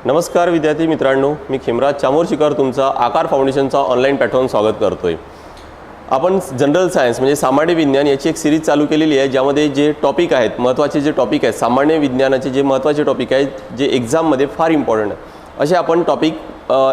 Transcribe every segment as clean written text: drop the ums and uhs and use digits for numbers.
नमस्कार विद्यार्थी मित्रांनो, मी खिमराज चामोर्शीकर तुमचा आकार फाउंडेशनचा ऑनलाईन प्लॅटफॉर्म स्वागत करतोय। आपण जनरल सायन्स म्हणजे सामान्य विज्ञान याची एक सिरीज चालू केलेली आहे, ज्यामध्ये जे टॉपिक आहेत, महत्त्वाचे जे टॉपिक आहेत, सामान्य विज्ञानाचे जे महत्त्वाचे टॉपिक आहेत जे एक्झाममध्ये फार इम्पॉर्टंट आहे, असे आपण टॉपिक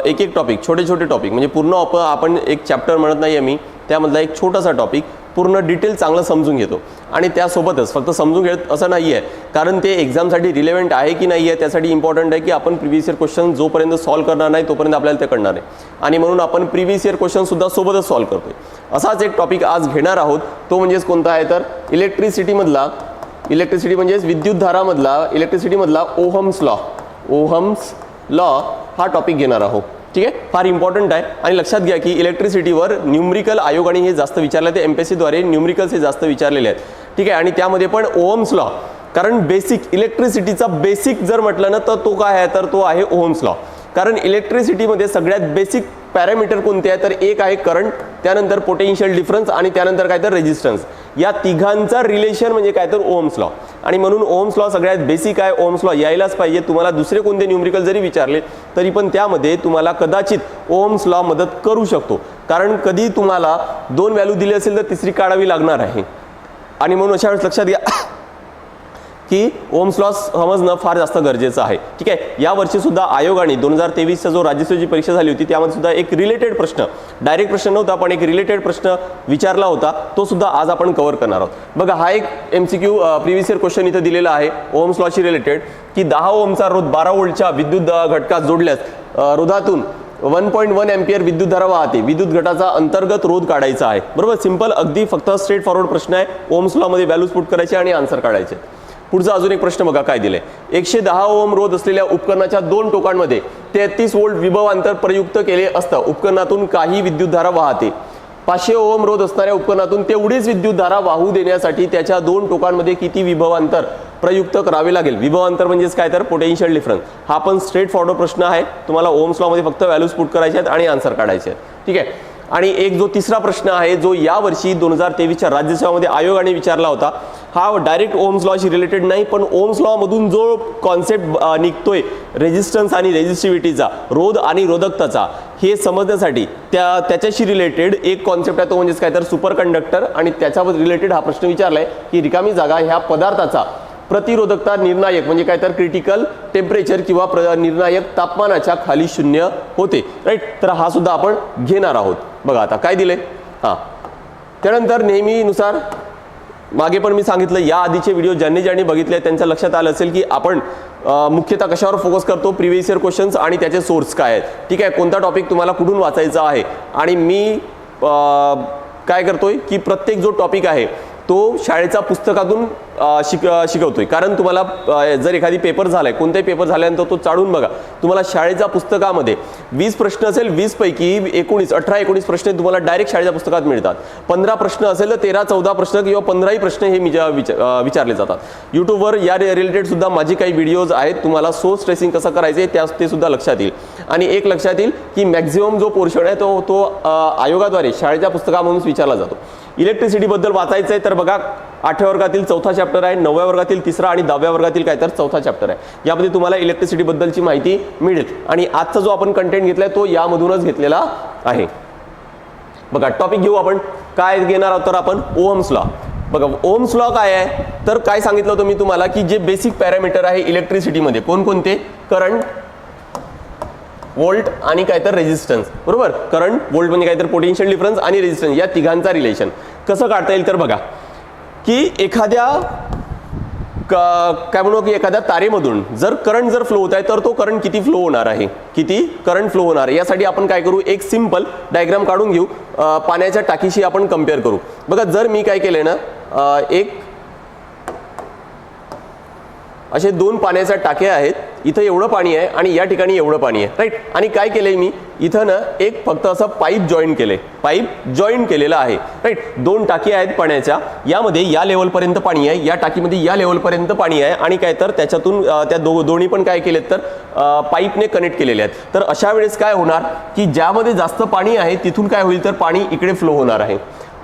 एक एक टॉपिक छोटे छोटे टॉपिक म्हणजे पूर्ण आपण एक चॅप्टर म्हणत नाही आहे मी, त्यामधला एक छोटासा टॉपिक पूर्ण डिटेल चांगलं समजून घेतो। आणि त्यासोबतच फक्त समजून घेत असं नाही आहे, कारण ते एक्झामसाठी रिलेव्हंट आहे की नाही आहे त्यासाठी इम्पॉर्टंट आहे की आपण प्रिव्हियस इयर क्वेश्चन जोपर्यंत सॉल्व्ह करणार नाही तोपर्यंत आपल्याला ते कळणार नाही, आणि म्हणून आपण प्रिव्हियस इयर क्वेश्चनसुद्धा सोबतच सॉल्व्ह करतोय। असाच एक टॉपिक आज घेणार आहोत, तो म्हणजेच कोणता आहे तर इलेक्ट्रिसिटी म्हणजेच इलेक्ट्रिसिटीमधला ओहम्स लॉ हा टॉपिक घेणार आहोत। ठीक आहे, फार इम्पॉर्टंट आहे। आणि लक्षात घ्या की इलेक्ट्रिसिटीवर न्यूमरिकल आयोगाने हे जास्त विचारले, ते एमपीएससीद्वारे न्यूमरिकल्स हे जास्त विचारलेले आहेत। ठीक आहे, आणि त्यामध्ये पण ओहम्स लॉ, कारण बेसिक इलेक्ट्रिसिटीचा बेसिक जर म्हटलं ना तर तो काय आहे तर तो आहे ओहम्स लॉ। कारण इलेक्ट्रिसिटीमध्ये सगळ्यात बेसिक पॅरामीटर कोणते आहे तर एक आहे करंट, त्यानंतर पोटेन्शियल डिफरन्स आणि त्यानंतर काय तर रेजिस्टन्स, या तिघांचा रिलेशन म्हणजे काय तर ओहम्स लॉ। आणि म्हणून ओहम्स लॉ सगळ्यात बेसिक आहे, ओहम्स लॉ यायलाच पाहिजे। तुम्हाला दुसरे कोणते न्यूमरिकल जरी विचारले तरी पण त्यामध्ये तुम्हाला कदाचित ओहम्स लॉ मदत करू शकतो, कारण कधी तुम्हाला दोन व्हॅल्यू दिली असेल तर तिसरी काढावी लागणार आहे। आणि म्हणून अशा वेळेस लक्षात घ्या की ओहम्स लॉ समजणं फार जास्त गरजेचं आहे। ठीक आहे, या वर्षी सुद्धा आयोगाने 2023चा जो राज्यसेवेची परीक्षा झाली होती त्यामध्ये सुद्धा एक रिलेटेड प्रश्न, डायरेक्ट प्रश्न नव्हता पण एक रिलेटेड प्रश्न विचारला होता, तो सुद्धा आज आपण कव्हर करणार आहोत। बघा, हा एक MCQ प्रिव्हियस इयर क्वेश्चन इथं दिलेला आहे ओहम्स लॉशी रिलेटेड, की 10 ओहमचा रोध 12 व्होल्टच्या विद्युत घटकास जोडल्यास रोधातून 1.1 एम्पियर विद्युतधारा वाहते, विद्युत घटाचा अंतर्गत रोध काढायचा आहे। बरोबर, सिंपल, अगदी फक्त स्ट्रेट फॉरवर्ड प्रश्न आहे। ओहम्स लॉ मध्ये व्हॅल्यूज पुट करायचे आणि आन्सर काढायचे। पुढचा अजून एक प्रश्न बघा काय दिले, 110 ओहम रोध असलेल्या उपकरणाच्या दोन टोकांमध्ये 33 व्होल्ट विभवांतर प्रयुक्त केले असता उपकरणातून काही विद्युतधारा वाहते। 500 ओहम रोध असणाऱ्या उपकरणातून तेवढीच विद्युतधारा वाहू देण्यासाठी त्याच्या दोन टोकांमध्ये किती विभवांतर प्रयुक्त करावे लागेल। विभवांतर म्हणजेच काय तर पोटेन्शियल डिफरन्स। हा पण स्ट्रेट फॉरवर्ड प्रश्न आहे, तुम्हाला ओहम्स लॉ मध्ये फक्त व्हॅल्यूज पुट करायचे आहेत आणि आन्सर काढायचे आहेत। ठीक आहे, आणि एक जो तिसरा प्रश्न आहे जो या वर्षी 2023च्या राज्यसेवेमध्ये आयोगाने विचारला होता, हा डायरेक्ट ओहम्स लॉशी रिलेटेड नाही, पण ओहम्स लॉ मधून जो कॉन्सेप्ट निघतोय रेजिस्टन्स आणि रेजिस्टिव्हिटीचा, रोध आणि रोधकताचा, हे समजण्यासाठी त्याच्याशी रिलेटेड एक कॉन्सेप्ट आहे, तो म्हणजेच काय तर सुपर कंडक्टर, आणि त्याच्यावर रिलेटेड हा प्रश्न विचारलाय की रिकामी जागा ह्या पदार्थाचा प्रतिरोधकता निर्णायक म्हणजे काय तर क्रिटिकल टेम्परेचर किंवा निर्णायक तापमानाच्या खाली शून्य होते। राईट, तर हा सुद्धा आपण घेणार आहोत। बघा आता काय दिले, त्यानंतर नेहमीनुसार मागे पण मी सांगितलं, या आधीचे व्हिडिओ ज्यांनी बघितले त्यांच्या लक्षात आलं असेल की आपण मुख्यतः कशावर फोकस करतो, प्रिव्हियस इयर क्वेश्चन्स आणि त्याचे सोर्स काय आहेत। ठीक आहे, कोणता टॉपिक तुम्हाला कुठून वाचायचा आहे, आणि मी काय करतोय की प्रत्येक जो टॉपिक आहे तो शाळेच्या पुस्तकातून शिकवतोय। कारण तुम्हाला जर एखादी पेपर झालाय, कोणताही पेपर झाल्यानंतर तो चाळून बघा, तुम्हाला शाळेच्या पुस्तकामध्ये 20 प्रश्न असेल, 20 पैकी 18-19 प्रश्न तुम्हाला डायरेक्ट शाळेच्या पुस्तकात मिळतात। 15 प्रश्न असेल तर 13-14 प्रश्न किंवा 15ही प्रश्न हे विचारले जातात। यूट्यूबवर या रिलेटेड सुद्धा माझी काही व्हिडिओज आहेत, तुम्हाला सोर्स ट्रेसिंग कसं करायचे ते सुद्धा लक्षात येईल। आणि एक लक्षात येईल की मॅक्झिमम जो पोर्शन आहे तो आयोगाद्वारे शाळेच्या पुस्तकामधूनच विचारला जातो। इलेक्ट्रिसिटी बद्दल वाचायचं आहे तर बघा, 8व्या वर्गातील चौथा चॅप्टर आहे, 9व्या वर्गातील तिसरा आणि 10व्या वर्गातील काय तर चौथा चॅप्टर आहे। यामध्ये तुम्हाला इलेक्ट्रिसिटी बद्दलची माहिती मिळेल, आणि आजचा जो आपण कंटेंट घेतलाय तो यामधूनच घेतलेला आहे। बघा, टॉपिक घेऊ आपण, काय घेणार आहोत तर आपण ओहम्स लॉ। बघा, ओहम्स लॉ काय आहे तर काय सांगितलं होतं मी तुम्हाला की जे बेसिक पॅरामीटर आहे इलेक्ट्रिसिटीमध्ये कोणकोणते, करंट, व्होल्ट आणि काय तर रेजिस्टन्स। बरोबर, करंट, व्होल्ट म्हणजे काय तर पोटेन्शियल डिफरन्स आणि रेजिस्टन्स, या तिघांचा रिलेशन कसं काढता येईल तर बघा की एखाद्या काय म्हणू की एखाद्या तारेमधून जर करंट फ्लो होत आहे तर तो करंट किती फ्लो होणार आहे, किती करंट फ्लो होणार आहे, यासाठी आपण काय करू, एक सिंपल डायग्राम काढून घेऊ, पाण्याच्या टाकीशी आपण कम्पेअर करू। बघा, जर मी काय केलंय ना, एक असे दोन पाण्याच्या टाक्या आहेत, इथं एवढं पाणी आहे आणि या ठिकाणी एवढं पाणी आहे। राईट, आणि काय केलंय मी इथं ना एक फक्त असं पाईप जॉईन केलेलं आहे। राईट, दोन टाकी आहेत पाण्याच्या, यामध्ये या लेवलपर्यंत पाणी आहे, या टाकीमध्ये या लेवलपर्यंत पाणी आहे, आणि काय तर त्याच्यातून त्या दोन्ही पण काय केलेत तर पाईपने कनेक्ट केलेले आहेत। तर अशा वेळेस काय होणार की ज्यामध्ये जास्त पाणी आहे तिथून काय होईल तर पाणी इकडे फ्लो होणार आहे,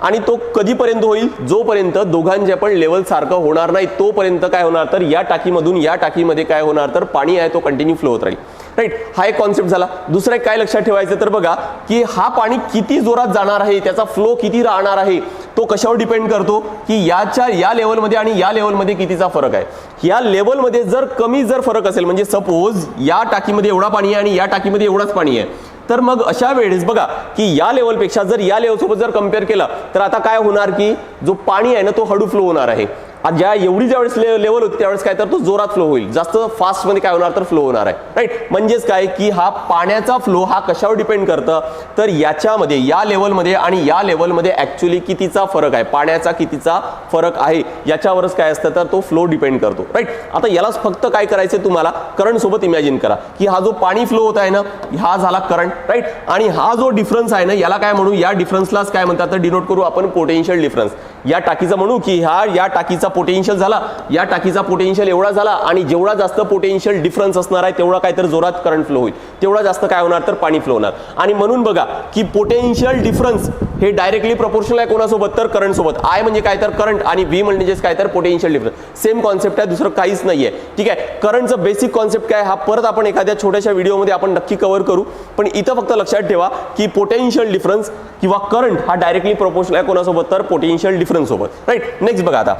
आणि तो कधीपर्यंत होईल, जोपर्यंत दोघांचे पण लेवल सारखं होणार नाही तोपर्यंत काय होणार, तर या टाकीमधून या टाकीमध्ये काय होणार, तर पाणी आहे तो कंटिन्यू फ्लो होत राहील. राईट, हा एक कॉन्सेप्ट झाला. दुसरा एक काय लक्षात ठेवायचं, तर बघा की हा पाणी किती जोरात जाणार आहे, त्याचा फ्लो किती राहणार आहे, तो कशावर डिपेंड करतो की या लेवलमध्ये आणि या लेवलमध्ये कितीचा फरक आहे. या लेवलमध्ये जर कमी फरक असेल, म्हणजे सपोज या टाकीमध्ये एवढा पाणी आहे आणि या टाकीमध्ये एवढाच पाणी आहे, तर मग अशा वेळेस बघा की या लेवलपेक्षा जर या लेवलसोबत जर कम्पेअर केला तर आता काय होणार की जो पाणी आहे ना तो हळू फ्लो होणार आहे. ज्यावेळेस लेवल होती त्यावेळेस काय, तर तो जोरात फ्लो होईल, जास्त फास्ट मध्ये काय होणार, तर फ्लो होणार आहे. राईट, म्हणजेच काय की हा पाण्याचा फ्लो हा कशावर डिपेंड करतं, तर याच्यामध्ये या लेवलमध्ये आणि या लेवलमध्ये ऍक्च्युली कितीचा फरक आहे, पाण्याचा कितीचा फरक आहे याच्यावरच काय असतं, तर तो फ्लो डिपेंड करतो. राईट, आता यालाच फक्त काय करायचं तुम्हाला, करंट सोबत इमॅजिन करा की हा जो पाणी फ्लो होत आहे ना हा झाला करंट. राईट, आणि हा जो डिफरन्स आहे ना याला काय म्हणू, या डिफरन्सलाच काय म्हणतात, तर डिनोट करू आपण पोटेन्शियल डिफरन्स. या टाकीचा म्हणू की या टाकीचा पोटेन्शियल झाला, या टाकीचा पोटेन्शियल एवढा झाला आणि जेवढा जास्त पोटेन्शियल डिफरन्स असणार आहे तेवढा काय तर जोरात करंट फ्लो होईल, तेवढा जास्त काय होणार, तर पाणी फ्लो होणार. आणि म्हणून बघा की पोटेन्शियल डिफरन्स हे डायरेक्टली प्रोपोर्शनल आहे कोणासोबत, तर करंट सोबत. आय म्हणजे काय, तर करंट आणि व्ही म्हणजे काय, तर पोटेन्शियल डिफरन्स. सेम कॉन्सेप्ट आहे, दुसरं काहीच नाहीये. ठीक आहे, करंटचं बेसिक कॉन्सेप्ट काय हा परत आपण एखाद्या छोट्याशा व्हिडिओमध्ये आपण नक्की कव्हर करू, पण इथं फक्त लक्षात ठेवा की पोटेन्शियल डिफरन्स किंवा करंट हा डायरेक्टली प्रोपोर्शनल आहे कोणासोबत, तर पोटेन्शियल डिफरन्स सोबत. राईट, नेक्स्ट बघा आता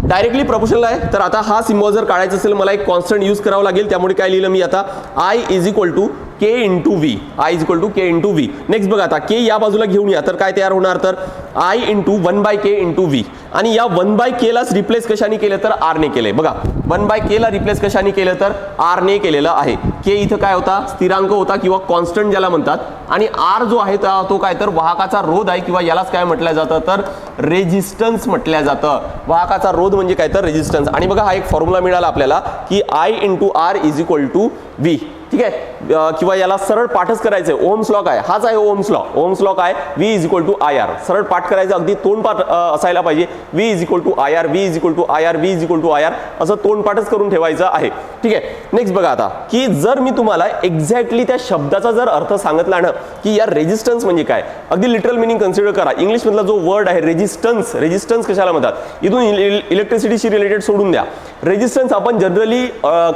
डायरेक्टली प्रोपोर्शनल आहे, तर आता हा सिम्बॉल जर काढायचा असेल मला एक कॉन्स्टंट यूज करावा लागेल. त्यामुळे काय लिहिलं मी आता, I is equal to K into V. I is equal to K into V. Next बघा आता के या बाजूला घेऊन या, तर काय तयार होणार, तर I into 1/k into V. आणि या 1/k लाच रिप्लेस कशाने केलं, तर आर ने केलंय. बघा 1/k ला रिप्लेस कशाने केलं, तर आर ने केलेलं आहे. के इथं काय होता, स्थिरांक होता किंवा कॉन्स्टंट ज्याला म्हणतात, आणि आर जो आहे तो काय, तर वाहकाचा रोध आहे किंवा यालाच काय म्हटलं जातं, तर रेजिस्टन्स म्हटलं जातं. वाहकाचा रोध म्हणजे काय, तर रेजिस्टन्स. आणि बघा हा एक फॉर्म्युला मिळाला आपल्याला की I into R is equal to V. ठीक आहे, किंवा याला सरळ पाठच करायचंय, ओम्स लॉ काय, हाच आहे ओम्स लॉ. ओम्स लॉ काय, V is equal to I R. सरळ पाठ करायचं, अगदी तोंडपाठ असायला पाहिजे. V is equal to I R, V is equal to I R, V is equal to I R, असं तोंडपाठच करून ठेवायचं आहे. ठीक आहे, नेक्स्ट बघा आता की जर मी तुम्हाला एक्झॅक्टली त्या शब्दाचा जर अर्थ सांगितला ना की या रेजिस्टन्स म्हणजे काय, अगदी लिटरल मिनिंग कन्सिडर करा. इंग्लिश मधला जो वर्ड आहे रेजिस्टन्स, रेजिस्टन्स कशाला म्हणतात, इथून इलेक्ट्रिसिटीशी रिलेटेड सोडून द्या. रेजिस्टन्स आपण जनरली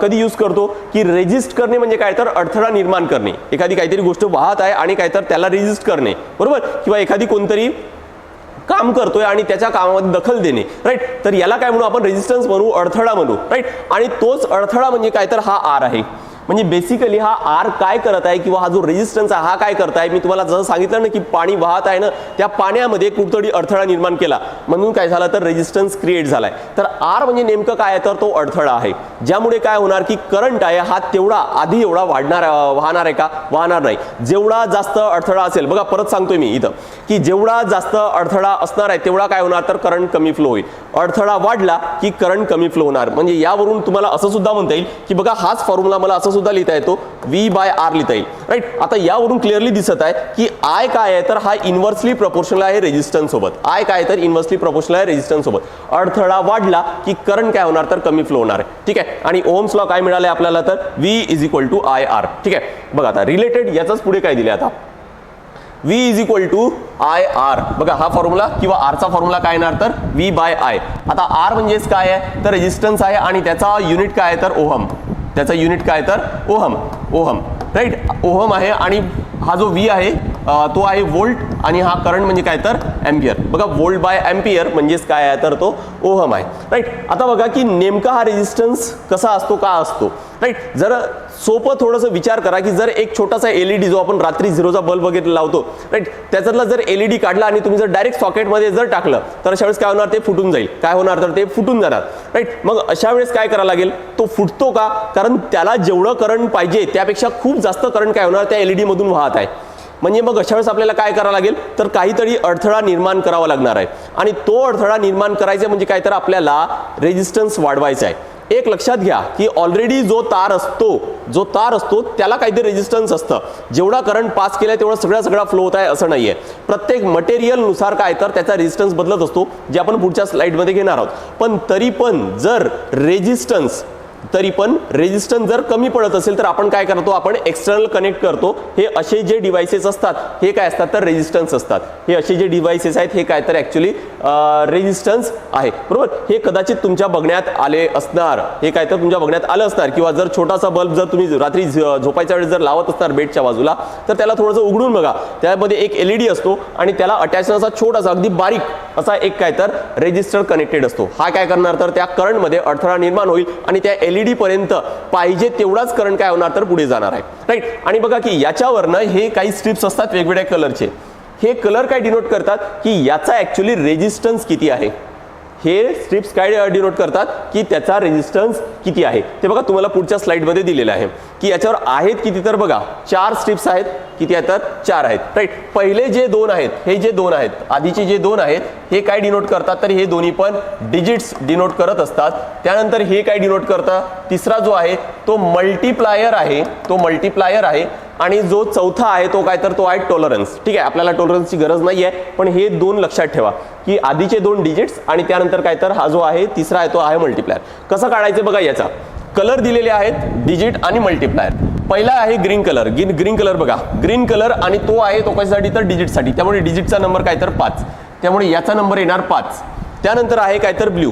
कधी यूज करतो की रेजिस्ट करणे म्हणजे काय, तर अडथळा निर्माण करणे. एखादी काहीतरी गोष्ट वाहत आहे आणि काय तर त्याला रेजिस्ट करणे, बरोबर, किंवा एखादी कोणतरी काम करतोय आणि त्याच्या कामामध्ये दखल देणे. राईट, तर याला काय म्हणू आपण, रेजिस्टन्स म्हणू, अडथळा म्हणू. राईट, आणि तोच अडथळा म्हणजे काय, तर हा आर आहे. म्हणजे बेसिकली हा आर काय करत आहे किंवा हा जो रेजिस्टन्स आहे हा काय करत आहे, मी तुम्हाला जसं सांगितलं ना की पाणी वाहत आहे ना, त्या पाण्यामध्ये कुठतरी अडथळा निर्माण केला म्हणून काय झालं, तर रेजिस्टन्स क्रिएट झालाय. तर आर म्हणजे नेमकं काय आहे, तर तो अडथळा आहे. ज्यामुळे काय होणार की करंट आहे हा तेवढा आधी एवढा वाहणार आहे का, वाहणार नाही. जेवढा जास्त अडथळा असेल, बघा परत सांगतोय मी इथं की जेवढा जास्त अडथळा असणार आहे तेवढा काय होणार, तर करंट कमी फ्लो होईल. अडथळा वाढला की करंट कमी फ्लो होणार. म्हणजे यावरून तुम्हाला असं सुद्धा म्हणता येईल की बघा हाच फॉर्म्युला मला असं सुद्धा लिहिता येतो, व्ही बाय आर लिहिता येईल. राईट, आता यावरून क्लिअरली दिसत आहे की आय काय आहे, तर हा इन्व्हर्सली प्रोपोर्शनल आहे रेजिस्टन्स सोबत. आय काय, तर इन्व्हर्सली प्रोपोर्शनल आहे रेजिस्टन्स सोबत. अडथळा वाढला की करंट काय होणार, तर कमी फ्लो होणार आहे. ठीक आहे, आणि ओम्स लॉ काय मिळाले आपल्याला, तर V is equal to I R. ठीक आहे, बघा आता रिलेटेड याचाच पुढे काय दिले आता, V is equal to I R. बघा हा फॉर्म्युला किंवा आरचा फॉर्म्युला काय येणार, तर V बाय आय. आता आर म्हणजेच काय आहे, तर रेजिस्टन्स आहे आणि त्याचा युनिट काय आहे, तर ओहम. त्याचा युनिट काय, तर ओहम. ओहम, राईट, ओहम आहे. आणि हा जो V आहे तो आहे वोल्ट आणि हा करंट म्हणजे काय, तर एम्पियर. बघा वोल्ट बाय एम्पियर म्हणजेच काय आहे, तर तो ओहम आहे. राईट, आता बघा की नेमका हा रेजिस्टन्स कसा असतो, का असतो. राईट, जर सोपं थोडंसं विचार करा की जर एक छोटासा एलईडी जो आपण रात्री झिरोचा बल्ब वगैरे लावतो, राईट, त्याच्यातला जर एलईडी काढला आणि तुम्ही जर डायरेक्ट सॉकेटमध्ये जर टाकलं तर अशा वेळेस काय होणार, ते फुटून जाईल. काय होणार, तर ते फुटून जाणार. राईट, मग अशा वेळेस काय करावं लागेल, तो फुटतो का, कारण त्याला जेवढं करंट पाहिजे त्यापेक्षा खूप जास्त करंट काय होणार, त्या एलईडी मधून वाहत आहे. म्हणजे मग अशा वेळेस आपल्याला काय करावं लागेल, तर काहीतरी अडथळा निर्माण करावा लागणार आहे. आणि तो अडथळा निर्माण करायचा म्हणजे काय, तर आपल्याला रेजिस्टन्स वाढवायचा आहे. एक लक्षात घ्या की ऑलरेडी जो तार असतो त्याला काहीतरी रेजिस्टन्स असतं. जेवढा करंट पास केलाय तेवढा सगळा फ्लो होत आहे असं नाहीये. प्रत्येक मटेरियल नुसार काय, तर त्याचा रेजिस्टन्स बदलत असतो, जे आपण पुढच्या स्लाइडमध्ये घेणार आहोत. पण तरी पण जर रेजिस्टन्स तरी पण रेजिस्टन्स जर कमी पडत असेल तर आपण काय करतो, आपण एक्सटर्नल कनेक्ट करतो. हे असे जे डिव्हाइसेस असतात हे काय असतात तर रेजिस्टन्स असतात. हे असे जे डिव्हाइसेस आहेत हे काय तर ॲक्च्युली रेजिस्टन्स आहे, बरोबर. हे कदाचित तुमच्या बघण्यात आले असणार, हे काय तर तुमच्या बघण्यात आलं असणार. किंवा जर छोटासा बल्ब जर तुम्ही रात्री झोपायच्या वेळेस जर लावत असणार बेडच्या बाजूला, तर त्याला थोडंसं उघडून बघा, त्यामध्ये एक LED असतो आणि त्याला अटॅच असा छोटासा अगदी बारीक असा एक काय तर रेजिस्टर कनेक्टेड असतो. हा काय करणार तर त्या करंटमध्ये अडथळा निर्माण होईल आणि त्या LED पर्यंत पाहिजे तेवढाच करंट काय होणार तर पुढे जाणार आहे, राईट. आणि बघा की याच्यावरनं हे काही स्ट्रिप्स असतात वेगवेगळ्या कलरचे. हे कलर काय डिनोट करतात की याचा ॲक्च्युली रेजिस्टन्स किती आहे. हे स्ट्रिप्स काय डिनोट करतात की त्याचा रेजिस्टन्स किती आहे. ते बघा तुम्हाला पुढच्या स्लाइडमध्ये दिलेलं आहे की याच्यावर आहेत किती तर बघा 4 स्ट्रिप्स आहेत. किती आहेत तर 4 आहेत, राईट. पहिले जे 2 आहेत, हे जे 2 आहेत, आधीचे जे 2 आहेत हे काय डिनोट करतात तर हे दोन्ही पण डिजिट्स डिनोट करत असतात. त्यानंतर हे काय डिनोट करतं, तिसरा जो आहे तो मल्टीप्लायर आहे, तो मल्टीप्लायर आहे. आणि जो चौथा आहे तो काय तर तो आहे टॉलरन्स. ठीक आहे, आपल्याला टॉलरन्सची गरज नाही आहे, पण हे 2 लक्षात ठेवा की आधीचे 2 डिजिट्स आणि त्यानंतर काय तर हा जो आहे तिसरा आहे तो आहे मल्टीप्लायर. कसं काढायचं बघा, याचा कलर दिलेले आहेत डिजिट आणि मल्टीप्लायर. पहिला आहे ग्रीन कलर. ग्रीन कलर बघा, ग्रीन कलर आणि तो आहे तो कशासाठी तर डिजिटसाठी. त्यामुळे डिजिटचा नंबर काय तर 5, त्यामुळे याचा नंबर येणार 5. त्यानंतर आहे काय तर ब्ल्यू,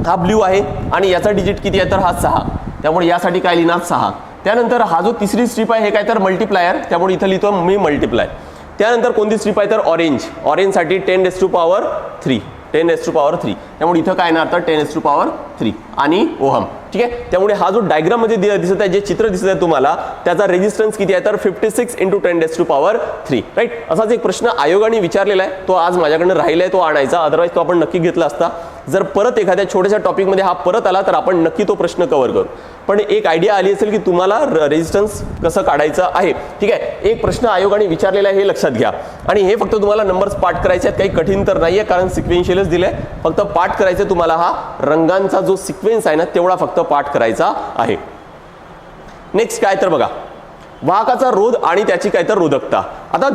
हा ब्ल्यू आहे आणि याचा डिजिट किती आहे तर हा 6, त्यामुळे यासाठी काय लिहिणार 6. त्यानंतर हा जो तिसरी स्ट्रिप आहे हे काय तर मल्टीप्लायर, त्यामुळे इथं लिहितो मी मल्टीप्लाय. त्यानंतर कोणती स्ट्रिप आहे तर ऑरेंज, ऑरेंजसाठी 10⁻³ 10⁻³, त्यामुळे इथं काय येणार तर 10⁻³ आणि ओहम. ठीक आहे, त्यामुळे हा जो डायग्राम मध्ये दिसत आहे, जे चित्र दिसत आहे तुम्हाला, त्याचा रेजिस्टन्स किती आहे तर 56 × 10⁻³, राईट. असाच एक प्रश्न आयोगाने विचारलेला आहे, तो आज माझ्याकडनं राहिलाय, तो आणायचा, अदरवाईज तो आपण नक्की घेतला असता. जर परत एखाद्या छोट्याशा टॉपिकमध्ये हा परत आला तर आपण नक्की तो प्रश्न कव्हर करू. पण एक आयडिया आली असेल की तुम्हाला रेजिस्टन्स कसं काढायचं आहे. ठीक आहे, एक प्रश्न आयोगाने विचारलेला आहे हे लक्षात घ्या. आणि हे फक्त तुम्हाला नंबर्स पाठ करायचे आहेत, काही कठीण तर नाहीये कारण सिक्वेन्शियलच दिले. फक्त पाठ करायचं तुम्हाला, हा रंगांचा जो सिक्वेन्स आहे ना तेवढा फक्त पाठ करायचा आहे. नेक्स्ट काय तर बघा, वाहकाचा रोध आणि त्याची काय तर रोधकता. आता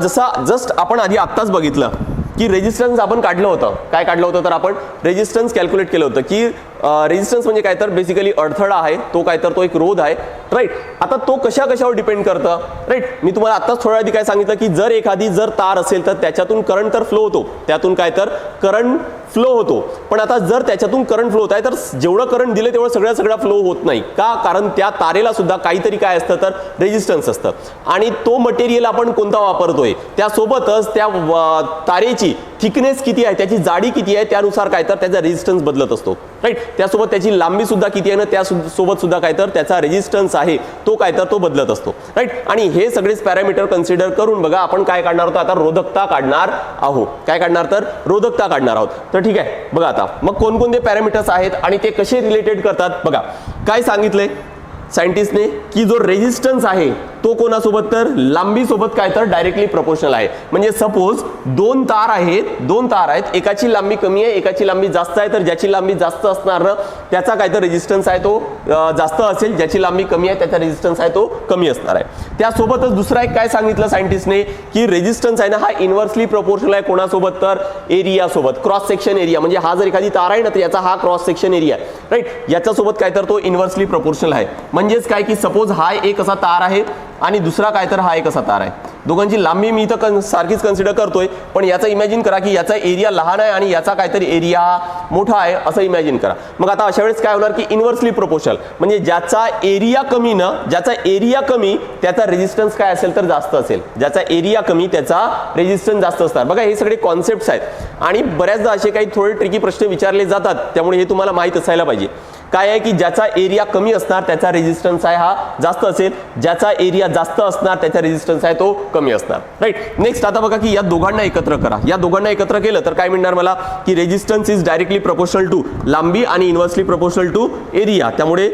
जस्ट आपण आधी आत्ताच बघितलं की रेजिस्टन्स आपण काढलं होतं. काय काढलं होतं तर आपण रेजिस्टन्स कॅल्क्युलेट केलं होतं की रेजिस्टन्स म्हणजे काय तर बेसिकली अडथळा आहे, तो काय तर तो एक रोध आहे, राईट. आता तो कशावर डिपेंड करतं, राईट. मी तुम्हाला आत्ताच थोड्या आधी काय सांगितलं की जर एखादी तार असेल तर त्याच्यातून करंट तर फ्लो होतो, त्यातून काय तर करंट फ्लो होतो. पण आता जर त्याच्यातून करंट फ्लो होत आहे तर जेवढं करंट दिलं तेवढं सगळा फ्लो होत नाही का, कारण त्या तारेला सुद्धा काहीतरी काय असतं तर रेजिस्टन्स असतं. आणि तो मटेरियल आपण कोणता वापरतोय, त्यासोबतच त्या तारेची थिकनेस किती आहे, त्याची जाडी किती आहे, त्यानुसार काय तर त्याचा रेजिस्टन्स बदलत असतो, राईट. त्यासोबत त्याची लांबी सुद्धा किती आहे ना, त्यासोबत सुद्धा काय तर त्याचा रेजिस्टन्स आहे तो काय तर तो बदलत असतो, राईट. आणि हे सगळेच पॅरामीटर कन्सिडर करून बघा आपण काय काढणार आहोत आता, रोधकता काढणार आहोत. काय काढणार तर रोधकता काढणार आहोत. तर ठीक आहे, बघा आता मग कोणकोणते पॅरामीटर्स आहेत आणि ते कसे रिलेटेड करतात. बघा काय सांगितलंय सायंटिस्टने की जो रेजिस्टन्स आहे तो कोणासोबत तर लांबी सोबत काय तर डायरेक्टली प्रोपोर्शनल आहे. म्हणजे सपोज 2 तार आहेत, एकाची लांबी कमी आहे, एकाची लांबी जास्त आहे, तर ज्याची लांबी जास्त असणार ना त्याचा काय तर रेजिस्टन्स आहे तो जास्त असेल, ज्याची लांबी कमी आहे त्याचा रेजिस्टन्स आहे तो कमी असणार आहे. त्यासोबतच दुसरा एक काय सांगितलं सायंटिस्टने की रेजिस्टन्स आहे ना हा इन्व्हर्सली प्रोपोर्शनल आहे कोणासोबत तर एरिया सोबत, क्रॉस सेक्शन एरिया. म्हणजे हा जर एखादी तार आहे ना तर याचा हा क्रॉस सेक्शन एरिया आहे, राईट. याच्यासोबत काय तर तो इन्व्हर्सली प्रोपोर्शनल आहे. म्हणजेच काय की सपोज हा एक असा तार आहे आणि दुसरा काय तर हा एक असा तार आहे, दोघांची लांबी मी इथं सारखीच कन्सिडर करतोय, पण याचा इमॅजिन करा की याचा एरिया लहान आहे आणि याचा काहीतरी एरिया मोठा आहे असं इमॅजिन करा. मग आता अशा वेळेस काय होणार की इन्व्हर्सली प्रोपोर्शनल, म्हणजे ज्याचा एरिया कमी त्याचा रेजिस्टन्स काय असेल तर जास्त असेल, ज्याचा एरिया कमी त्याचा रेजिस्टन्स जास्त असणार. बघा हे सगळे कॉन्सेप्ट्स आहेत आणि बऱ्याचदा असे काही थोडे ट्रिकी प्रश्न विचारले जातात, त्यामुळे हे तुम्हाला माहित असायला पाहिजे. काय आहे की ज्याचा एरिया कमी असणार त्याचा रेजिस्टन्स आहे हा जास्त असेल, ज्याचा एरिया जास्त असणार त्याचा रेजिस्टन्स आहे तो कमी असणार, राईट. नेक्स्ट आता बघा की या दोघांना एकत्र करा. या दोघांना एकत्र केलं तर काय मिळणार मला की resistance is directly proportional to लांबी आणि इन्व्हर्सली प्रोपोर्शनल टू एरिया, त्यामुळे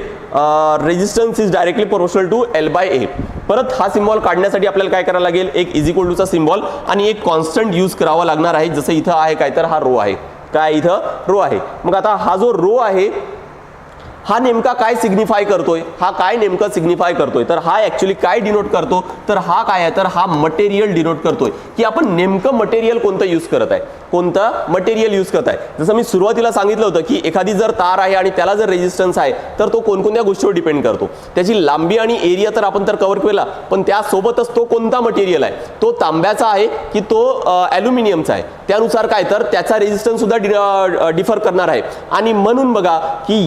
resistance is directly proportional to L/A. परत हा सिम्बॉल काढण्यासाठी आपल्याला काय करायला लागेल, एक इज इक्वल टूचा सिम्बॉल आणि एक कॉन्स्टंट यूज करावा लागणार आहे. जसं इथं आहे काय तर हा रो आहे, काय इथं रो आहे. मग आता हा जो रो आहे हा नेमका काय सिग्निफाय करतोय, हा काय नेमकं सिग्निफाय करतोय, तर हा ऍक्च्युली काय डिनोट करतो, तर हा काय आहे, तर हा मटेरियल डिनोट करतोय की आपण नेमकं मटेरियल कोणतं यूज करत आहे, कोणतं मटेरियल यूज करत आहे. जसं मी सुरुवातीला सांगितलं होतं की एखादी जर तार आहे आणि त्याला जर रेजिस्टन्स आहे तर तो कोणकोणत्या गोष्टीवर डिपेंड करतो. त्याची लांबी आणि एरिया तर आपण तर कव्हर केला, पण त्यासोबतच तो कोणता मटेरियल आहे, तो तांब्याचा आहे की तो ॲल्युमिनियमचा आहे, त्यानुसार काय तर त्याचा रेजिस्टन्स सुद्धा डिफर करणार आहे. आणि म्हणून बघा की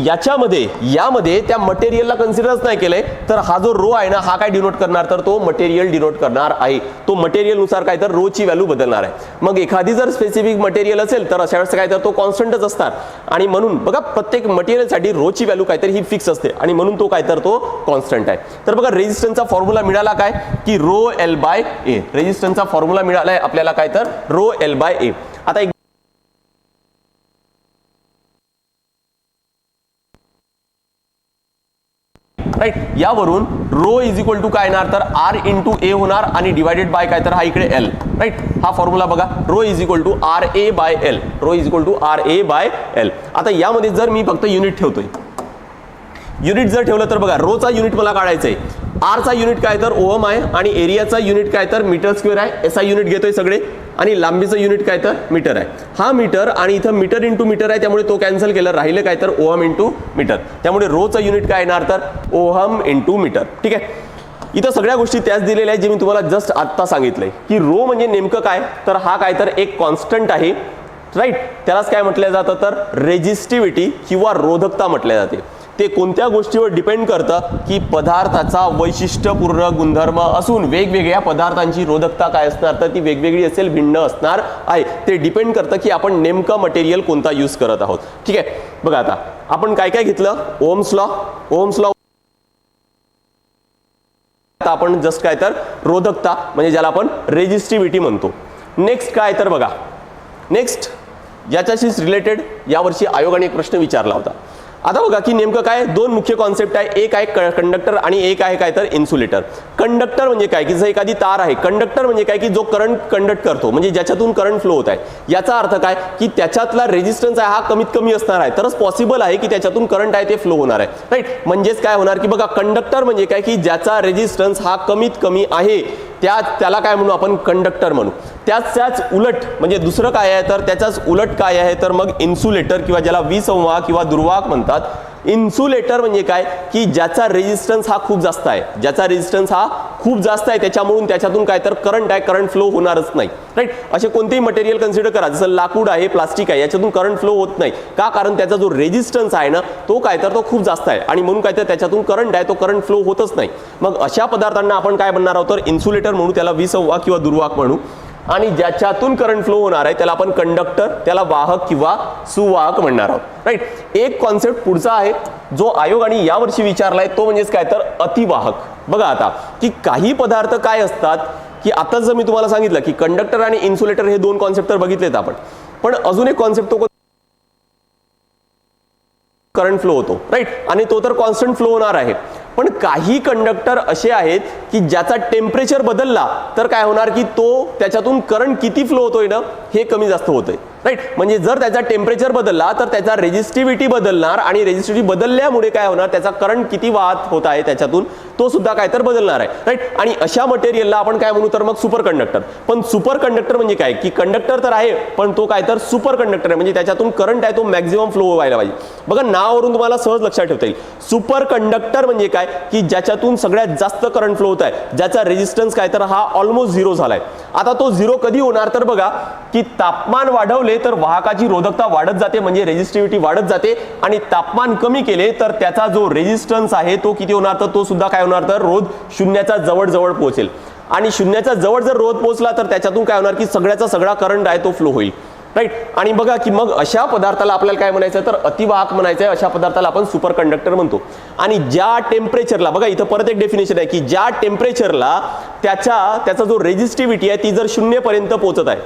यामध्ये त्या मटेरियलला कन्सिडरच नाही केलंय, तर हा जो रो आहे ना हा काय डिनोट करणार, तर तो मटेरियल डिनोट करणार आहे. तो मटेरियल नुसार काय तर रो ची व्हॅल्यू बदलणार आहे. मग एखादी जर स्पेसिफिक मटेरियल असेल तर अशा वेळेस काय तर तो कॉन्स्टंटच असणार. आणि म्हणून बघा प्रत्येक मटेरियलसाठी रो ची व्हॅल्यू काहीतरी ही फिक्स असते आणि म्हणून तो काय तर तो कॉन्स्टंट आहे. तर बघा रेजिस्टन्सचा फॉर्म्युला मिळाला काय की रो एल बाय ए. रेजिस्टन्सचा फॉर्म्युला मिळालाय आपल्याला काय तर रो एल बाय ए. आता राईट, यावरून रो इज इक्वल टू काय येणार, तर आर इंटू ए होणार आणि डिवायडेड बाय काय तर हा इकडे एल. राईट, हा फॉर्म्युला बघा, rho is equal to R A by L. Rho is equal to R A by L. आता यामध्ये जर मी फक्त युनिट ठेवतोय, युनिट जर ठेवलं तर बघा रोचा युनिट मला काढायचा आहे. आरचा युनिट काय तर ओहम आहे आणि एरियाचा युनिट काय तर मीटर स्क्वेअर आहे. एसआय युनिट घेतोय सगळे आणि लांबीचं युनिट काय तर मीटर आहे. हा मीटर आणि इथं मीटर इंटू मीटर आहे त्यामुळे तो कॅन्सल केलं, राहिलं काय तर ओहम इंटू मीटर. त्यामुळे रोचं युनिट काय येणार तर ओहम इंटू मीटर. ठीक आहे, इथं सगळ्या गोष्टी त्याच दिलेल्या आहेत जे मी तुम्हाला जस्ट आत्ता सांगितलंय की रो म्हणजे नेमकं काय, तर हा काय तर एक कॉन्स्टंट आहे. राईट, त्यालाच काय म्हटलं जातं तर रेजिस्टिव्हिटी किंवा रोधकता म्हटले जाते. ते कोणत्या गोष्टीवर डिपेंड करतं की पदार्थाचा वैशिष्ट्यपूर्ण गुणधर्म असून वेगवेगळ्या पदार्थांची रोधकता काय असणार तर ती वेगवेगळी असेल, भिन्न असणार आहे. ते डिपेंड करतं की आपण नेमकं मटेरियल कोणता यूज करत आहोत. ठीक आहे, बघा आता आपण काय काय घेतलं, ओहम्स लॉ. आता आपण जस्ट काय तर रोधकता म्हणजे ज्याला आपण रेजिस्टिव्हिटी म्हणतो. नेक्स्ट काय तर बघा, नेक्स्ट याच्याशीच रिलेटेड यावर्षी आयोगाने एक प्रश्न विचारला होता. आता बघा की नेमकं काय दोन मुख्य कॉन्सेप्ट आहे, एक आहे कंडक्टर आणि एक आहे काय तर इन्सुलेटर. कंडक्टर म्हणजे काय की जर एखादी तार आहे, कंडक्टर म्हणजे काय की जो करंट कंडक्ट करतो म्हणजे ज्याच्यातून करंट फ्लो होत आहे. याचा अर्थ काय की त्याच्यातला रेजिस्टन्स आहे हा कमीत कमी असणार आहे तरच पॉसिबल आहे की त्याच्यातून करंट आहे ते फ्लो होणार आहे. राईट, म्हणजेच काय होणार की बघा कंडक्टर म्हणजे काय की ज्याचा रेजिस्टन्स हा कमीत कमी आहे त्याला काय म्हणू आपण कंडक्टर म्हणू. त्याच उलट म्हणजे दुसरं काय आहे तर त्याच्याच उलट काय आहे तर मग इन्सुलेटर किंवा ज्याला विसंवाहक किंवा दुर्वाहक म्हणतात. इन्सुलेटर म्हणजे काय की ज्याचा रेजिस्टन्स हा खूप जास्त आहे, ज्याचा रेजिस्टन्स हा खूप जास्त आहे त्याच्यातून काय तर करंट आहे, करंट फ्लो होणारच नाही. राईट, असे कोणतेही मटेरियल कन्सिडर करा, जसं लाकूड आहे, प्लास्टिक आहे, याच्यातून करंट फ्लो होत नाही का, कारण त्याचा जो रेजिस्टन्स आहे ना तो काय तर तो खूप जास्त आहे आणि म्हणून काय तर त्याच्यातून करंट आहे तो करंट फ्लो होतच नाही. मग अशा पदार्थांना आपण काय म्हणणार आहोत तर इन्सुलेटर म्हणू, त्याला विसंवाहक किंवा दुर्वाहक म्हणू. आणि ज्याच्यातून करंट फ्लो होणार आहे त्याला आपण कंडक्टर, त्याला वाहक किंवा सुवाहक म्हणणार आहोत. राईट, एक कॉन्सेप्ट पुढचा आहे जो आयोगाने यावर्षी विचारलाय तो म्हणजेच काय तर अतिवाहक. बघा आता की काही पदार्थ काय असतात की आता जर मी तुम्हाला सांगितलं की कंडक्टर आणि इन्सुलेटर हे दोन कॉन्सेप्ट तर बघितलेत आपण, पण अजून एक कॉन्सेप्ट तो करंट फ्लो होतो. राईट, आणि तो तर कॉन्स्टंट फ्लो होणार आहे. पण काही कंडक्टर असे आहेत की ज्याचा टेम्परेचर बदलला तर काय होणार की तो त्याच्यातून करंट किती फ्लो होतोय ना हे कमी जास्त होतंय. राईट, म्हणजे जर त्याचा टेम्परेचर बदलला तर त्याचा रेजिस्टिव्हिटी बदलणार आणि रेजिस्टिव्हिटी बदलल्यामुळे काय होणार त्याचा करंट किती वाहत होत आहे त्याच्यातून तो सुद्धा काय तर बदलणार आहे. राईट, आणि अशा मटेरियलला आपण काय म्हणू तर मग सुपर कंडक्टर. पण सुपर कंडक्टर म्हणजे काय की कंडक्टर तर आहे पण तो काय तर सुपर कंडक्टर आहे म्हणजे त्याच्यातून करंट आहे तो मॅक्झिमम फ्लो व्हायला पाहिजे. बघा नावावरून तुम्हाला सहज लक्षात ठेवता येईल. सुपर कंडक्टर म्हणजे काय की ज्याच्यातून सगळ्यात जास्त करंट फ्लो होत आहे, ज्याचा रेजिस्टन्स काय तर हा ऑलमोस्ट झिरो झालाय. आता तो झिरो कधी होणार तर बघा की तापमान वाढवले तर वाहकाची रोधकता वाढत जाते म्हणजे रेजिस्टिव्हिटी वाढत जाते आणि तापमान कमी केले तर त्याचा जो रेजिस्टन्स आहे तो किती होणार तर तो सुद्धा काय होणार तर रोध शून्याच्या जवळ पोहोचेल आणि शून्याच्या जवळ जर रोध पोहोचला तर त्याच्यातून काय होणार की सगळ्याचा सगळा करंट आहे तो फ्लो होईल. राईट, आणि बघा की मग अशा पदार्थाला आपल्याला काय म्हणायचं तर अतिवाहक म्हणायचं आहे. अशा पदार्थाला आपण सुपर कंडक्टर म्हणतो. आणि ज्या टेम्परेचरला बघा इथं परत एक डेफिनेशन आहे की ज्या टेम्परेचरला त्याचा जो रेजिस्टिव्हिटी आहे ती जर 0 पर्यंत पोहोचत आहे,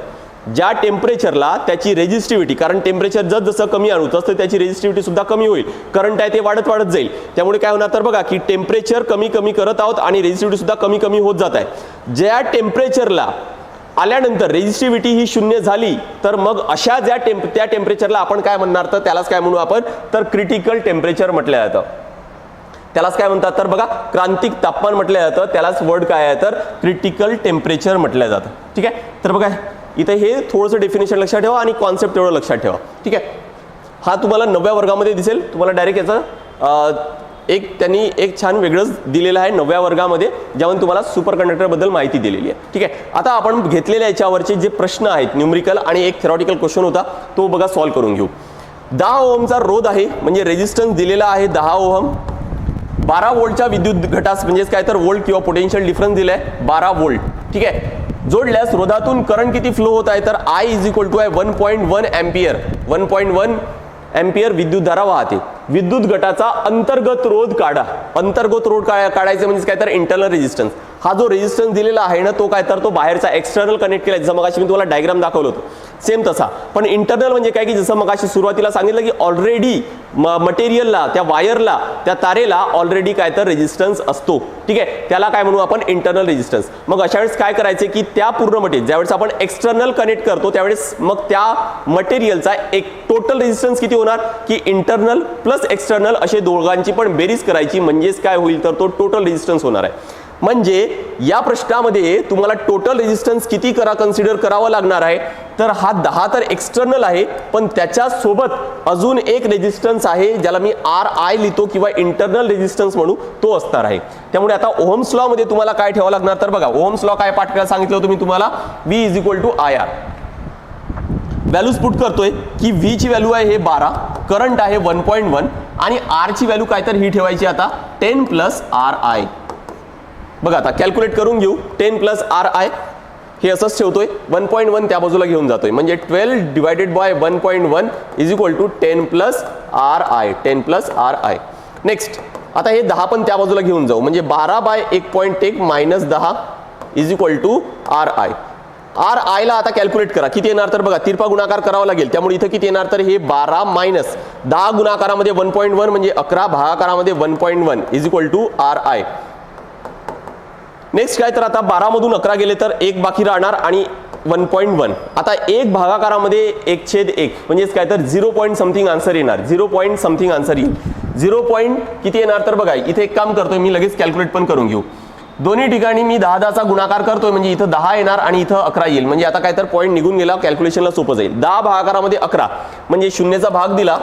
ज्या टेम्परेचरला त्याची रेजिस्टिव्हिटी, कारण टेम्परेचर जसं कमी आणू तसं त्याची रेजिस्टिव्हिटी सुद्धा कमी होईल, करंट आहे ते वाढत जाईल. त्यामुळे काय होणार तर बघा की टेम्परेचर कमी करत आहोत आणि रेजिस्टिव्हिटी सुद्धा कमी होत जात आहे. ज्या टेम्परेचरला आल्यानंतर रेझिस्टिव्हिटी ही 0 झाली तर मग अशा त्या टेम्परेचरला आपण काय म्हणणार, तर त्यालाच काय म्हणू आपण, तर क्रिटिकल टेम्परेचर म्हटलं जातं. त्यालाच काय म्हणतात, तर बघा क्रांतिक तापमान म्हटलं जातं. त्यालाच वर्ड काय आहे, तर क्रिटिकल टेम्परेचर म्हटलं जातं. ठीक आहे. तर बघा इथे हे थोडंसं डेफिनेशन लक्षात ठेवा आणि कॉन्सेप्ट तेवढं लक्षात ठेवा. ठीक आहे. हा तुम्हाला 9व्या वर्गामध्ये दिसेल. तुम्हाला डायरेक्ट याचं त्यांनी एक छान वेगळंच दिलेलं आहे 9व्या वर्गामध्ये, ज्यामध्ये तुम्हाला सुपर कंडक्टरबद्दल माहिती दिलेली आहे. ठीक आहे. आता आपण घेतलेल्या याच्यावरचे जे प्रश्न आहेत न्यूमरिकल आणि एक थेरॉटिकल क्वेश्चन होता तो बघा सॉल्व्ह करून घेऊ. 10 ओहमचा रोध आहे म्हणजे रेझिस्टन्स दिलेला आहे 10 ओहम. 12 वोल्टच्या विद्युत घटास म्हणजेच काय तर वोल्ट किंवा पोटेन्शियल डिफरन्स दिलाय 12 वोल्ट. ठीक आहे. जोडल्यास रोधातून करंट किती फ्लो होत आहे, तर I इज इक्वल टू आहे 1.1 एम्पियर. 1.1 एम्पियर विद्युतधारा वाहते. विद्युत गटाचा अंतर्गत रोध काढा. अंतर्गत रोध काढायचं म्हणजे काय तर इंटरनल रेझिस्टन्स. हा जो रेझिस्टन्स दिलेला आहे ना तो काय तर तो बाहेरचा एक्सटर्नल कनेक्ट केला, जसं मगाशी मी तुम्हाला डायग्राम दाखवलं होतं सेम तसा. पण इंटरनल म्हणजे काय की जसं मगाशी सुरुवातीला सांगितलं की ऑलरेडी मटेरियलला, त्या वायरला, त्या तारेला ऑलरेडी काय तर रेझिस्टन्स असतो. ठीक आहे. त्याला काय म्हणू आपण, इंटरनल रेझिस्टन्स. मग अशा वेळेस काय करायचे की त्या पूर्ण मटेरियल ज्यावेळेस आपण एक्सटर्नल कनेक्ट करतो त्यावेळेस मग त्या मटेरियलचा एक टोटल रेझिस्टन्स किती होणार की इंटरनल प्लस एक्सटर्नल असे दोघांची पण बेरीज करायची, म्हणजेच काय होईल तर तो टोटल रेझिस्टन्स होणार आहे. म्हणजे या प्रश्नामध्ये तुम्हाला टोटल रेझिस्टन्स किती कन्सिडर करावं लागणार आहे, तर हा 10 तर एक्सटर्नल आहे पण त्याच्या सोबत अजून एक रेझिस्टन्स आहे ज्याला मी RI लिहितो किंवा इंटरनल रेझिस्टन्स म्हणू, तो असणार आहे. त्यामुळे आता ओहम्स लॉ मध्ये तुम्हाला काय ठेवावं लागणार, तर बघा ओहम्स लॉ काय पाठ करायला सांगितलं होतं मी तुम्हाला, V is equal to IR. Values put करतोय की V ची व्हॅल्यू आहे हे 12, करंट आहे 1.1 आणि R ची व्हॅल्यू काय तर ही ठेवायची आता 10 प्लस RI. बघा आता कॅल्क्युलेट करून घेऊ. 10 प्लस RI हे असंच ठेवतोय, 1.1 त्या बाजूला घेऊन जातोय म्हणजे 12 divided by 1.1 is equal to 10 plus RI. 10 plus RI. Next आता हे 10 पण त्या बाजूला घेऊन जाऊ म्हणजे 12 by 1.1 minus 10 is equal to RI. RI ला आता कॅल्क्युलेट करा किती येणार, तर बघा तिरपा गुणाकार करावा लागेल. त्यामुळे इथं किती येणार, तर हे 12 मायनस 10 गुणाकारामध्ये 1.1 म्हणजे 11 भागाकारामध्ये 1.1 is equal to RI. Next काय तर आता 12 मधून 11 गेले तर 1 बाकी राहणार आणि 1.1. आता 1 भागाकारामध्ये 1/1 म्हणजेच काय तर 0 पॉईंट समथिंग आन्सर येणार. 0 पॉईंट समथिंग आन्सर येईल. 0 पॉईंट किती येणार, तर बघा इथे एक काम करतोय मी, लगेच कॅल्क्युलेट पण करून घेऊ. दोन्ही ठिकाणी मी 10चा गुणाकार करतोय म्हणजे इथं 10 येणार आणि इथं 11 येईल. म्हणजे आता काय तर पॉईंट निघून गेला, कॅल्क्युलेशनला सोपं जाईल. 10 भागाकारामध्ये 11 म्हणजे शून्याचा भाग दिला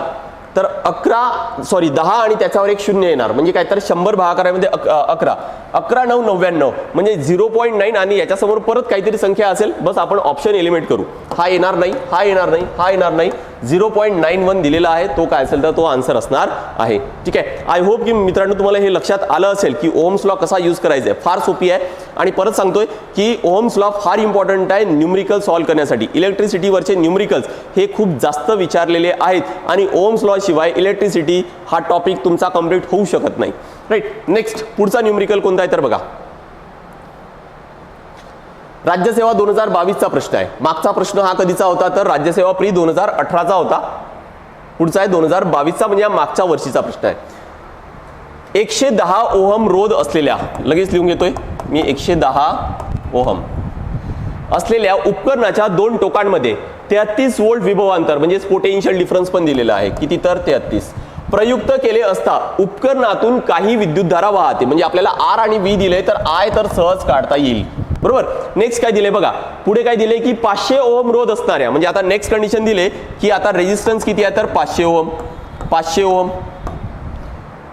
तर 10 आणि त्याच्यावर एक 0 येणार म्हणजे काय तर 100 भागाकारामध्ये 11 11 9 99 म्हणजे 0.9 आणि याच्यासमोर परत काहीतरी संख्या असेल, बस आपण ऑप्शन एलिमिनेट करू. हा येणार नाही, हा येणार नाही, हा येणार नाही. 0.91 दिलेला आहे, तो काय असेल तर तो आन्सर असणार आहे. ठीक आहे. आय होप की मित्रांनो तुम्हाला हे लक्षात आलं असेल की ओहम्स लॉ कसा यूज करायचा आहे. फार सोपी आहे आणि परत सांगतोय की ओहम्स लॉ फार इम्पॉर्टंट आहे न्यूमरिकल सॉल्व्ह करण्यासाठी. इलेक्ट्रिसिटीवरचे न्यूमरिकल्स हे खूप जास्त विचारलेले आहेत आणि ओहम्स लॉ शिवाय इलेक्ट्रिसिटी हा टॉपिक तुमचा कंप्लीट होऊ शकत नाही. राईट. नेक्स्ट पुढचा न्यूमरिकल कोणता आहे तर बघा, राज्यसेवा 2022चा प्रश्न आहे. मागचा प्रश्न हा कधीचा होता, तर राज्यसेवा प्री 2018चा होता. पुढचा आहे 2022चा म्हणजे या मागच्या वर्षीचा प्रश्न आहे. 110 ओहम रोध असलेल्या, लगेच लिहून घेतोय मी, 110 ओहम असलेल्या उपकरणाच्या 2 टोकांमध्ये 33 व्होल्ट विभवांतर म्हणजे पोटेन्शियल डिफरन्स पण दिलेला आहे. किती तर 33 प्रयुक्त केले असता उपकरणातून काही विद्युतधारा वाहते. म्हणजे आपल्याला R आणि V दिले तर I तर सहज काढता येईल. बरोबर. नेक्स्ट काय दिले बघा, पुढे काय दिले की 500 ओहम रोध असणाऱ्या, म्हणजे आता नेक्स्ट कंडिशन दिले की आता रेझिस्टन्स किती आहे तर 500 ओहम. 500 ओहम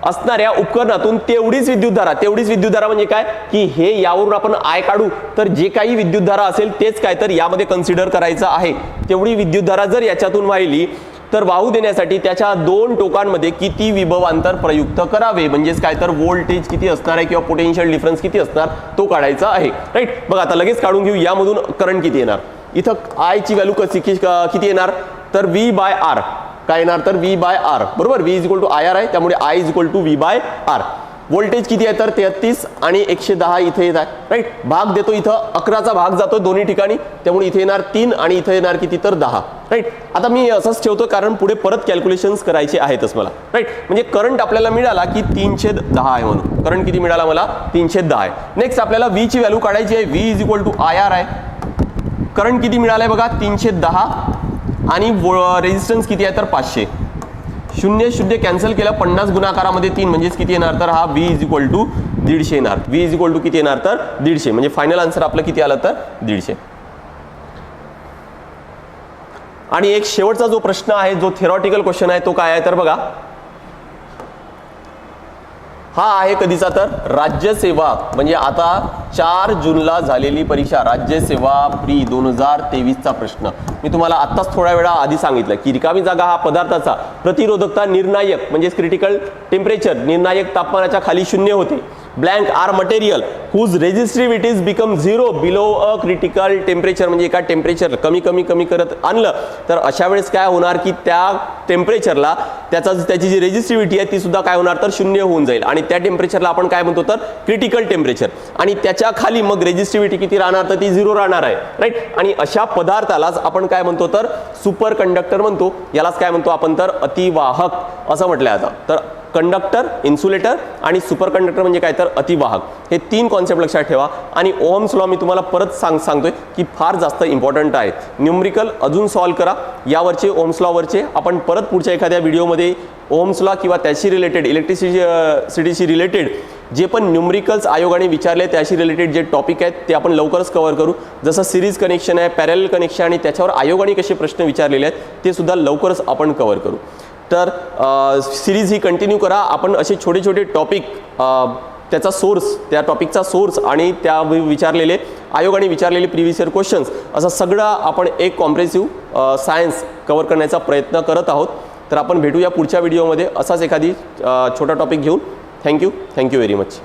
असणाऱ्या उपकरणातून तेवढीच विद्युतधारा म्हणजे काय की हे यावरून आपण I काढू तर जे काही विद्युतधारा असेल तेच काय तर यामध्ये कन्सिडर करायचं आहे. तेवढी विद्युतधारा जर याच्यातून वाहिली तर वाहू देण्यासाठी त्याच्या 2 टोकांमध्ये किती विभवांतर प्रयुक्त करावे, म्हणजेच काय तर व्होल्टेज किती असणार आहे किंवा पोटेन्शियल डिफरन्स किती असणार तो काढायचा आहे. राईट. बघा आता लगेच काढून घेऊ. यामधून करंट किती येणार, इथं I ची व्हॅल्यू किती येणार तर V बाय R. काय येणार तर V बाय R. बरोबर. V is equal to IR आहे त्यामुळे I is equal to V by R. Voltage किती आहे तर 33 आणि 110 इथे येत आहे. राईट. भाग देतो इथं 11चा भाग जातो दोन्ही ठिकाणी त्यामुळे इथे येणार 3 आणि इथे येणार किती तर 10. राईट. आता मी असंच ठेवतो कारण पुढे परत कॅल्क्युलेशन्स करायचे आहेतच मला. राईट. म्हणजे करंट आपल्याला मिळाला की 310 आहे म्हणून. करंट किती मिळाला मला 310 आहे. नेक्स्ट आपल्याला V ची व्हॅल्यू काढायची आहे. V is equal to IR आहे. करंट किती मिळालंय बघा 310 आणि रेजिस्टन्स किती आहे तर 500. 0 0 कॅन्सल केलं 50 गुणाकारामध्ये 3 म्हणजेच किती येणार तर हा V इज इक्वल टू 150 येणार. V इज इक्वल टू किती येणार तर 150 म्हणजे फायनल आन्सर आपलं किती आलं तर 150. आणि एक शेवटचा जो प्रश्न आहे जो थेरॉटिकल क्वेश्चन आहे तो काय आहे तर बघा हा आहे कधीचा तर राज्यसेवा म्हणजे आता 4 जूनला झालेली परीक्षा राज्यसेवा प्री 2023चा प्रश्न. मी तुम्हाला आत्ताच थोड्या वेळा आधी सांगितलं की रिकामी जागा हा पदार्थाचा प्रतिरोधकता निर्णायक म्हणजे क्रिटिकल टेम्परेचर निर्णायक तापमानाच्या खाली 0 होते. Blank are material whose resistivities become 0 below a critical temperature म्हणजे एका टेम्परेचर कमी कमी कमी करत आणलं तर अशा वेळेस काय होणार की त्या टेम्परेचरला त्याची जी रेजिस्टिव्हिटी आहे ती सुद्धा काय होणार तर 0 होऊन जाईल आणि त्या टेम्परेचरला आपण काय म्हणतो तर क्रिटिकल टेम्परेचर आणि त्याच्या खाली मग रेजिस्टिव्हिटी किती राहणार तर ती 0 राहणार आहे राईट. आणि अशा पदार्थालाच आपण काय म्हणतो तर सुपर कंडक्टर म्हणतो. यालाच काय म्हणतो आपण तर अतिवाहक असं म्हटलं जातं. तर कंडक्टर इन्सुलेटर आणि सुपर कंडक्टर म्हणजे काय तर अतिवाहक हे 3 कॉन्सेप्ट लक्षात ठेवा. आणि ओहम्स लॉ मी तुम्हाला परत सांगतोय की फार जास्त इम्पॉर्टंट आहे. न्यूमरिकल अजून सॉल्व करा यावरचे ओहम्स लॉवरचे आपण परत पुढच्या एखाद्या व्हिडिओमध्ये ओहम्स लॉ किंवा त्याशी रिलेटेड इलेक्ट्रिसिटीशी रिलेटेड जे पण न्यूमरिकल्स आयोगाने विचारले त्याशी रिलेटेड जे टॉपिक आहेत ते आपण लवकरच कव्हर करू. जसं सिरीज कनेक्शन आहे पॅरलल कनेक्शन आणि त्याच्यावर आयोगाने कसे प्रश्न विचारलेले आहेत ते सुद्धा लवकरच आपण कव्हर करू. तर सिरीज ही कंटिन्यू करा. आपण असे छोटे छोटे टॉपिक त्याचा सोर्स त्या टॉपिकचा सोर्स आणि त्या विचारलेले आयोगाने विचारलेले प्रिव्हियस इयर क्वेश्चन्स असं सगळं आपण एक कॉम्प्रेसिव्ह सायन्स कव्हर करण्याचा प्रयत्न करत आहोत. तर आपण भेटूया पुढच्या व्हिडिओमध्ये असाच एखादी छोटा टॉपिक घेऊन. Thank you very much.